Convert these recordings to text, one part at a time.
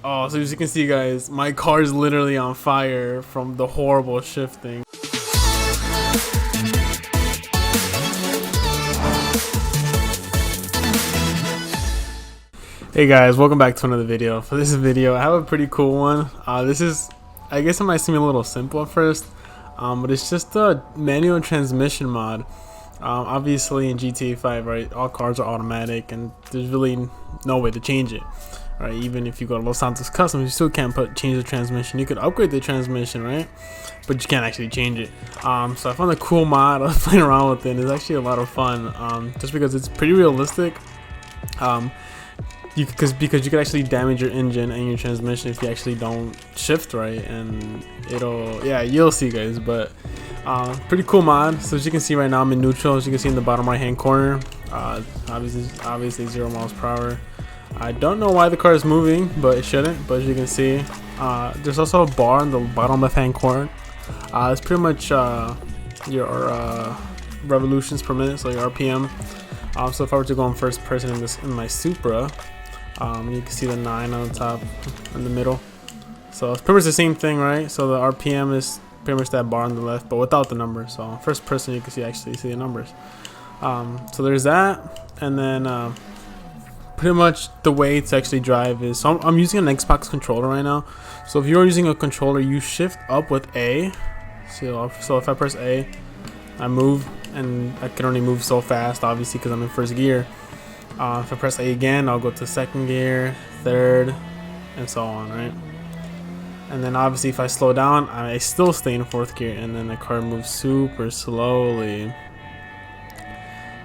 Oh, so as you can see, guys, my car is literally on fire from the horrible shifting. Hey guys, welcome back to another video. For this video, I have a pretty cool one. This is, I guess it might seem a little simple at first, but it's just a manual transmission mod. Obviously in GTA 5, right, all cars are automatic and there's really no way to change it. Right, even if you go to Los Santos Customs, you still can't change the transmission. You could upgrade the transmission, right, but you can't actually change it. So I found a cool mod. I was playing around with it, and it's actually a lot of fun, just because it's pretty realistic. Because you could actually damage your engine and your transmission if you actually don't shift right, and you'll see, guys. But pretty cool mod. So as you can see right now, I'm in neutral. As you can see in the bottom right hand corner, obviously 0 miles per hour. I don't know why the car is moving, but it shouldn't. But as you can see, there's also a bar in the bottom left hand corner. It's pretty much your revolutions per minute, so your RPM. So if I were to go in first person in my Supra, you can see the 9 on the top in the middle. So it's pretty much the same thing, right? So the RPM is pretty much that bar on the left, but without the numbers. So first person, you can actually see the numbers. So there's that, and then pretty much the way to actually drive is, so I'm using an Xbox controller right now. So if you're using a controller, you shift up with A. So if I press A, I move, and I can only move so fast, obviously, because I'm in first gear. If I press A again, I'll go to second gear, third, and so on, right? And then obviously if I slow down, I still stay in fourth gear, and then the car moves super slowly.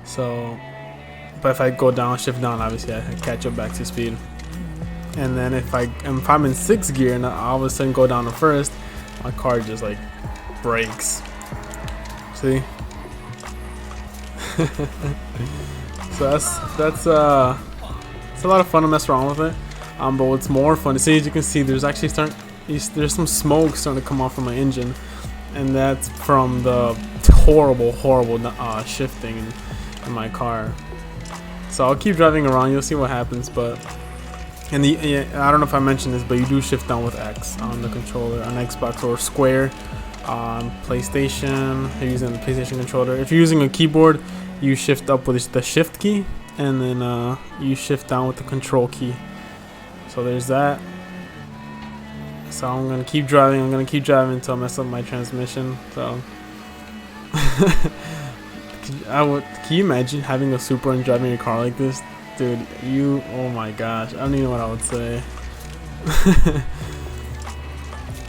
So but if I go down, shift down, obviously I catch up back to speed. And then if I'm in sixth gear and I all of a sudden go down to first, my car just like brakes. See? So that's it's a lot of fun to mess around with it. But what's more fun to see, as you can see, there's actually there's some smoke starting to come off from my engine, and that's from the horrible shifting in my car. So I'll keep driving around, you'll see what happens. But I don't know if I mentioned this, but you do shift down with X on the controller on Xbox, or square on PlayStation. If you're using the PlayStation controller, if you're using a keyboard, you shift up with the shift key, and then you shift down with the control key. So there's that. So I'm gonna keep driving until I mess up my transmission. So can you imagine having a Supra and driving a car like this? Dude, oh my gosh, I don't even know what I would say.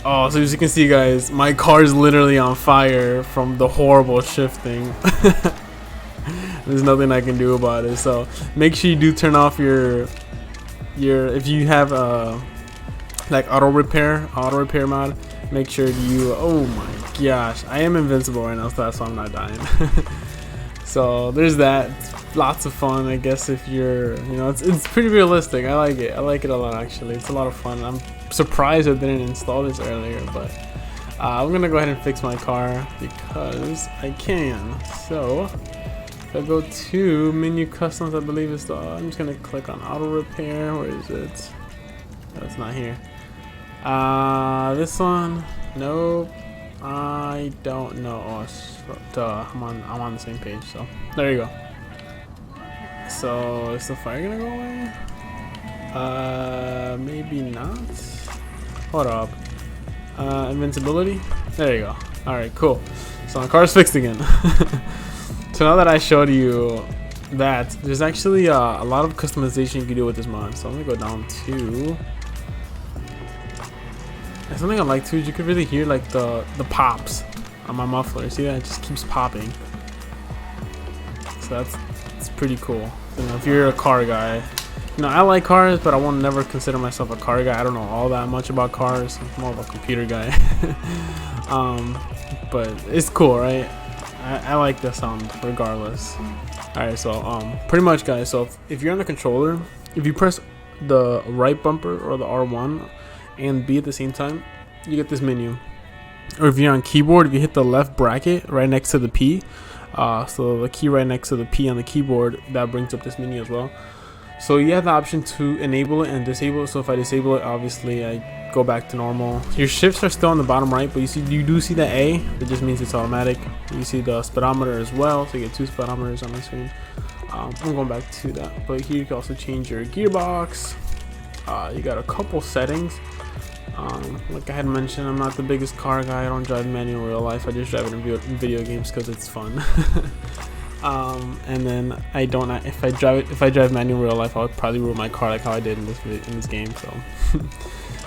Oh, so as you can see, guys, my car is literally on fire from the horrible shifting. There's nothing I can do about it. So make sure you do turn off your if you have like auto repair mod, make sure you, oh my gosh, I am invincible right now, so that's why I'm not dying. So there's that. It's lots of fun, I guess. If you're, it's pretty realistic. I like it a lot, actually. It's a lot of fun. I'm surprised I didn't install this earlier, but I'm gonna go ahead and fix my car because I can. So if I go to menu customs, I believe it's I'm just gonna click on auto repair. Where is it? Oh, it's not here. This one, nope. I don't know. Oh, duh. I'm on the same page. So there you go. So is the fire gonna go away? Maybe not. Hold up. Invincibility. There you go. All right, cool. So my car's fixed again. So now that I showed you that, there's actually a lot of customization you can do with this mod. So I'm gonna go down to. And something I like too is you can really hear like the pops on my muffler. See that? It just keeps popping. So it's pretty cool. If you're a car guy, I like cars, but I won't never consider myself a car guy. I don't know all that much about cars. I'm more of a computer guy. But it's cool, right? I like the sound regardless. Alright, so pretty much, guys, so if you're on the controller, if you press the right bumper or the R1 and B at the same time, you get this menu. Or if you're on keyboard, if you hit the left bracket right next to the P, so the key right next to the P on the keyboard, that brings up this menu as well. So you have the option to enable it and disable it. So if I disable it, obviously I go back to normal. Your shifts are still on the bottom right, but you do see the A. That just means it's automatic. You see the speedometer as well, so you get 2 speedometers on the screen. I'm going back to that, but here you can also change your gearbox. You got a couple settings. Like I had mentioned, I'm not the biggest car guy. I don't drive manual in real life. I just drive it in video games because it's fun. And then if I drive manual in real life, I would probably ruin my car like how I did in this game.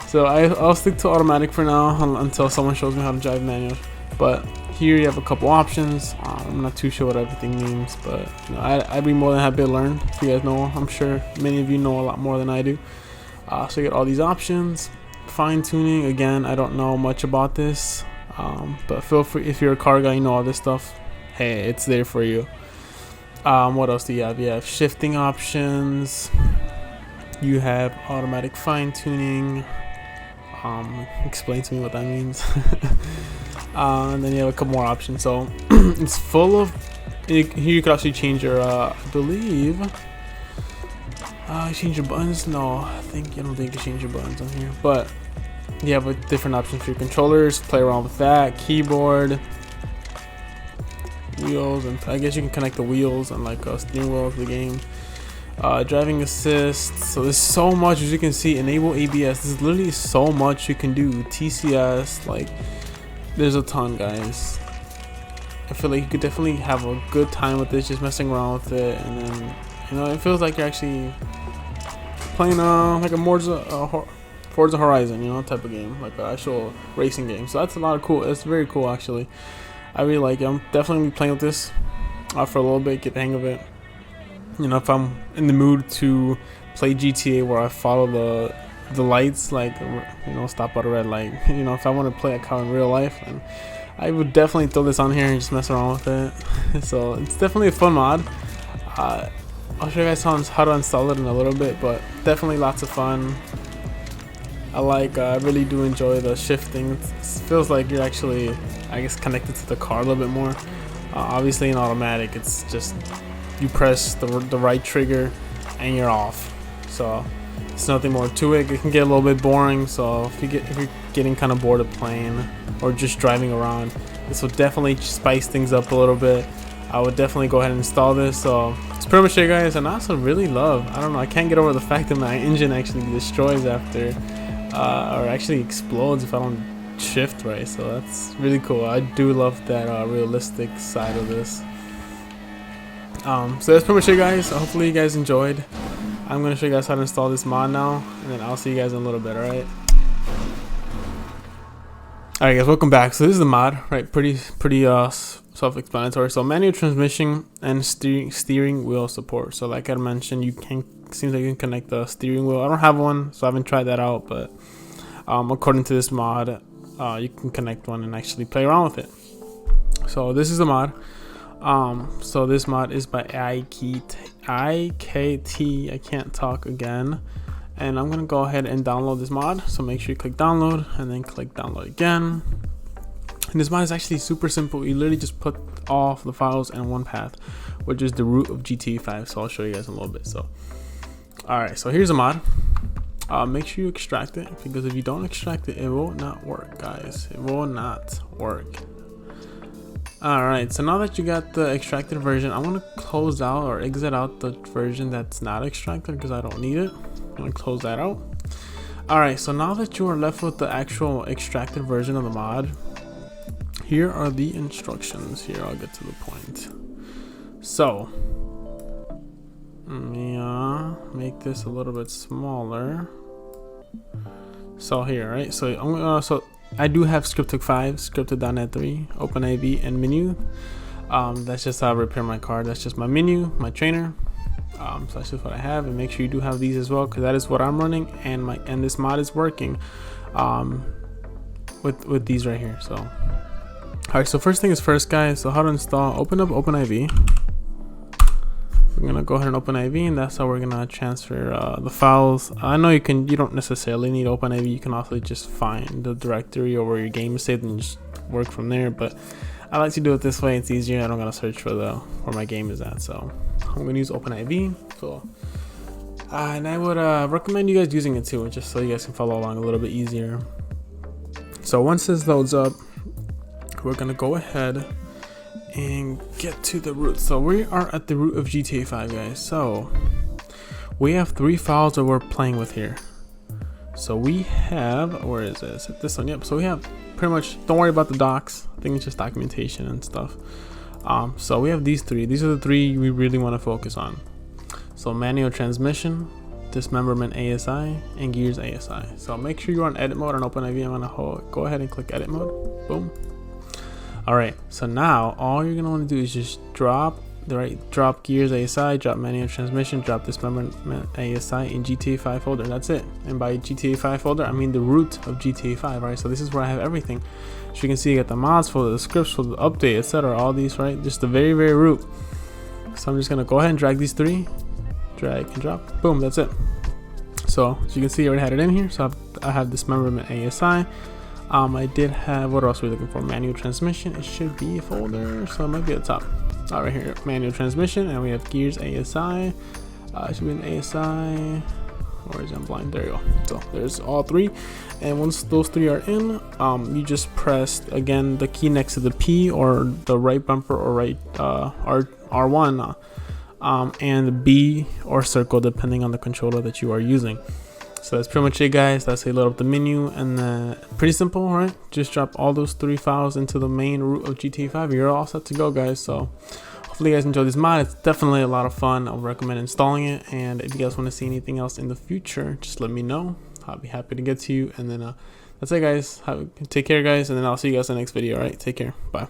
So I'll stick to automatic for now until someone shows me how to drive manual. But here you have a couple options. I'm not too sure what everything means, but you know, I'd be more than happy to learn. If you guys know, I'm sure many of you know a lot more than I do. So you get all these options. Fine tuning, again, I don't know much about this, but feel free, if you're a car guy, you know all this stuff, hey, it's there for you. What else do you have? You have shifting options, you have automatic fine tuning. Explain to me what that means. And then you have a couple more options. So it's full of, here you could actually change your I believe change your buttons. No, I don't think you change your buttons on here, but you have a different options for your controllers. Play around with that. Keyboard, wheels, and I guess you can connect the wheels and like a steering wheel to the game. Driving assist. So there's so much, as you can see. Enable ABS. There's literally so much you can do. TCS, like there's a ton, guys. I feel like you could definitely have a good time with this, just messing around with it, and then you know it feels like you're actually playing like a Forza Horizon, you know, type of game, like an actual racing game. So that's a lot of cool. It's very cool, actually. I really like it. I'm definitely playing with this for a little bit, get the hang of it. You know, if I'm in the mood to play GTA where I follow the lights, like, you know, stop at a red light. You know, if I want to play a car in real life, and I would definitely throw this on here and just mess around with it. So it's definitely a fun mod. I'll show you guys how to install it in a little bit, but definitely lots of fun. I really do enjoy the shifting. It feels like you're actually, I guess, connected to the car a little bit more. Obviously in automatic, it's just you press the right trigger and you're off. So it's nothing more to it. It can get a little bit boring. So if you're getting kind of bored of playing or just driving around, this will definitely spice things up a little bit. I would definitely go ahead and install this. So it's pretty much it, guys. And I also really love, I don't know, I can't get over the fact that my engine actually destroys after or actually explodes if I don't shift right. So that's really cool. I do love that realistic side of this. So that's pretty much it, guys. Hopefully you guys enjoyed. I'm gonna show you guys how to install this mod now, and then I'll see you guys in a little bit. Alright guys, welcome back. So this is the mod, right? Pretty self-explanatory. So manual transmission and steering wheel support. So like I mentioned, seems like you can connect the steering wheel. I don't have one, so I haven't tried that out, but according to this mod, you can connect one and actually play around with it. So this is the mod. So this mod is by IKT. I can't talk again. And I'm gonna go ahead and download this mod. So make sure you click download and then click download again. And this mod is actually super simple. You literally just put all the files in one path, which is the root of GTA 5. So I'll show you guys in a little bit. So, all right. So here's a mod. Make sure you extract it, because if you don't extract it, it will not work, guys. It will not work. Alright, so now that you got the extracted version, I want to close out or exit out the version that's not extracted because I don't need it. I'm going to close that out. Alright, so now that you are left with the actual extracted version of the mod, here are the instructions. Here, I'll get to the point. So, let me make this a little bit smaller. So here, right? So I'm gonna I do have Scripted 5, Scripted.NET 3, OpenIV, and menu. That's just how I repair my car. That's just my menu, my trainer. So that's just what I have. And make sure you do have these as well, because that is what I'm running, and this mod is working with these right here. So, all right. So first thing is first, guys. So how to install? Open up OpenIV. We're gonna go ahead and open IV, and that's how we're gonna transfer the files. I know you don't necessarily need OpenIV. You can also just find the directory or where your game is saved and just work from there. But I like to do it this way. It's easier. I don't gotta search for where my game is at. So I'm gonna use OpenIV. So And I would recommend you guys using it too, just so you guys can follow along a little bit easier. So once this loads up, we're gonna go ahead and get to the root. So we are at the root of GTA 5, guys. So we have 3 files that we're playing with here. So we have, where is this? This one, yep. So we have pretty much, don't worry about the docs. I think it's just documentation and stuff. So we have these 3. These are the 3 we really want to focus on. So manual transmission, dismemberment ASI, and gears ASI. So make sure you're on edit mode on OpenIV. I'm gonna go ahead and click edit mode. Boom. All right. So now all you're gonna want to do is just drop gears ASI, drop manual transmission, drop dismemberment ASI in GTA 5 folder. That's it. And by GTA 5 folder, I mean the root of GTA 5, right? So this is where I have everything. So you can see you got the mods folder, the scripts folder, the update, etc. All these, right? Just the very root. So I'm just gonna go ahead and drag these 3, drag and drop. Boom. That's it. So as you can see, I already had it in here. So I have dismemberment ASI. I did have, what else are we looking for? Manual transmission. It should be a folder, so it might be at the top. Right here, manual transmission, and we have gears ASI. Should be an ASI. Or is it blind? There you go. So there's all 3, and once those 3 are in, you just press again the key next to the P or the right bumper or right R1, and B or circle depending on the controller that you are using. So that's pretty much it, guys. That's how you load up the menu, and then pretty simple, right? Just drop all those 3 files into the main root of GTA 5. You're all set to go, guys. So hopefully you guys enjoyed this mod. It's definitely a lot of fun. I'll recommend installing it, and if you guys want to see anything else in the future, just let me know. I'll be happy to get to you. And then that's it, guys. Take care, guys, and then I'll see you guys in the next video. All right, take care. Bye.